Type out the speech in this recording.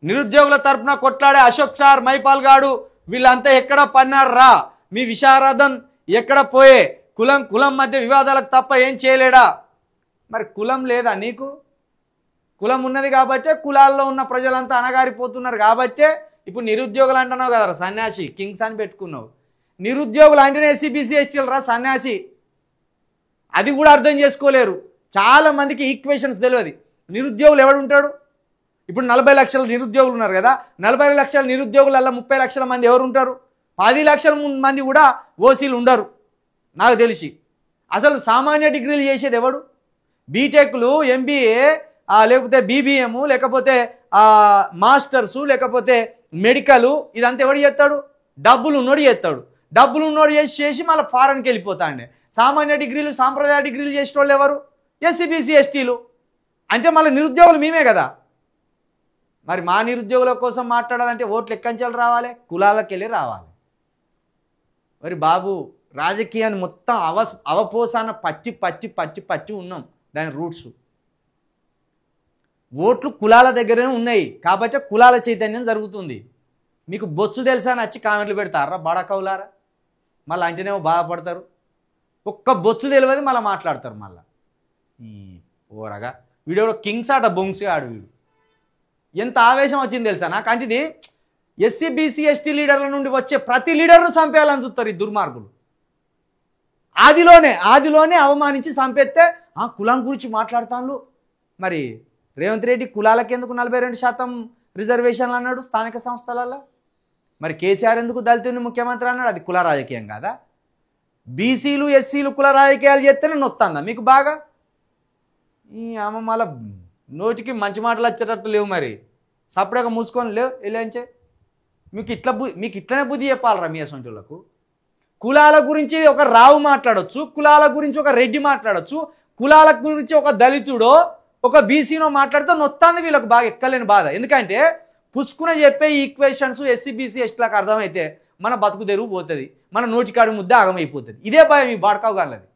నిరుద్యోగుల తరపున కొట్లాడే అశోక్ సార్ మైపాల్ గాడు వీళ్ళంతా ఎక్కడ పన్నారా? మీ విశారదన్ ఎక్కడ పోయే? కులం కులం మధ్య వివాదాలకు తప్ప ఏం చేయలేడా? మరి కులం లేదా నీకు? కులం ఉన్నది కాబట్టే కులాల్లో ఉన్న ప్రజలంతా అనగారిపోతున్నారు కాబట్టే ఇప్పుడు నిరుద్యోగులు అంటున్నావు కదరా సన్యాసి, కింగ్స్ అని పెట్టుకున్నావు. నిరుద్యోగులు అంటేనే ఎస్సీ బీసీ ఎస్టీలు రా సన్యాసి. అది కూడా అర్థం చేసుకోలేరు చాలా మందికి. ఈక్వేషన్స్ తెలియదు. నిరుద్యోగులు ఎవడు ఉంటాడు? ఇప్పుడు 40 లక్షల నిరుద్యోగులు ఉన్నారు కదా, 40 లక్షల నిరుద్యోగులల్లో 30 లక్షల మంది ఎవరు ఉంటారు? 10 లక్షల మంది కూడా ఓసీలు ఉండరు నాకు తెలిసి. అసలు సామాన్య డిగ్రీలు చేసేది ఎవడు? బీటెక్లు, ఎంబీఏ, లేకపోతే బీబీఎం, లేకపోతే మాస్టర్సు, లేకపోతే మెడికల్, ఇదంతా ఎవడు చేస్తాడు? డబ్బులు ఉన్నోడు చేస్తాడు. డబ్బులు ఉన్నోడు చేసి మళ్ళీ ఫారెన్కి వెళ్ళిపోతాండే. సామాన్య డిగ్రీలు, సాంప్రదాయ డిగ్రీలు చేసిన వాళ్ళు ఎవరు? ఎస్సీ బీసీ ఎస్టీలు. అంటే మళ్ళీ నిరుద్యోగులు మేమే కదా. మరి మా నిరుద్యోగుల కోసం మాట్లాడాలంటే ఓట్లు ఎక్కంచెలు రావాలి, కులాలకు వెళ్ళి రావాలి. మరి బాబు రాజకీయాన్ని మొత్తం అవపోసాన పచ్చి పచ్చి పచ్చి పచ్చి ఉన్నాం. దాని రూట్స్ ఓట్లు కులాల దగ్గరనే ఉన్నాయి కాబట్టి కులాల చైతన్యం జరుగుతుంది. మీకు బొచ్చు తెలుసా అని వచ్చి కామెంట్లు పెడతారా బడకవులారా? మళ్ళీ అంటేనేమో బాధపడతారు. ఒక్క బొచ్చు తెలియదు మళ్ళీ మాట్లాడతారు. మళ్ళీ ఈ ఓరగా వీడెవడో కింగ్స్ ఆట బొంగ్స్ ఆడు. వీడు ఎంత ఆవేశం వచ్చింది తెలుసా నాకు. అంటే ఇది ఎస్సీ బీసీ ఎస్టీ లీడర్ల నుండి వచ్చే ప్రతి లీడర్ను చంపేయాలని చూస్తారు ఈ దుర్మార్గులు. ఆదిలోనే అవమానించి చంపేస్తే ఆ కులం గురించి మాట్లాడతాను. మరి రేవంత్ రెడ్డి కులాలకు ఎందుకు 42% రిజర్వేషన్లు అన్నాడు స్థానిక సంస్థలలో? మరి కేసీఆర్ ఎందుకు దళితుని ముఖ్యమంత్రి అన్నాడు? అది కుల రాజకీయం కాదా? బీసీలు ఎస్సీలు కుల రాజకీయాలు చేస్తేనే నొత్తందా మీకు బాగా? ఈ ఆమె మళ్ళీ నోటికి మంచి మాటలు వచ్చేటట్టు లేవు. మరి సపరేట్గా మూసుకొని లేవు ఇలాంచే. మీకు ఇట్లనే బుద్ధి చెప్పాలరా మీ అసంటులకు? కులాల గురించి ఒక రావు మాట్లాడొచ్చు, కులాల గురించి ఒక రెడ్డి మాట్లాడొచ్చు, కులాల గురించి ఒక దళితుడో ఒక బీసీనో మాట్లాడితే నొత్తాంది వీళ్ళకు బాగా ఎక్కలేని బాధ. ఎందుకంటే పుష్కున చెప్పే ఈక్వేషన్స్ ఎస్సీ బీసీ ఎస్టీలకు అర్థమైతే మన బతుకు తెరువు పోతుంది, మన నోటికాడు ముద్ద ఆగమైపోతుంది. ఇదే భయం ఈ బాడకావు గాళ్ళది.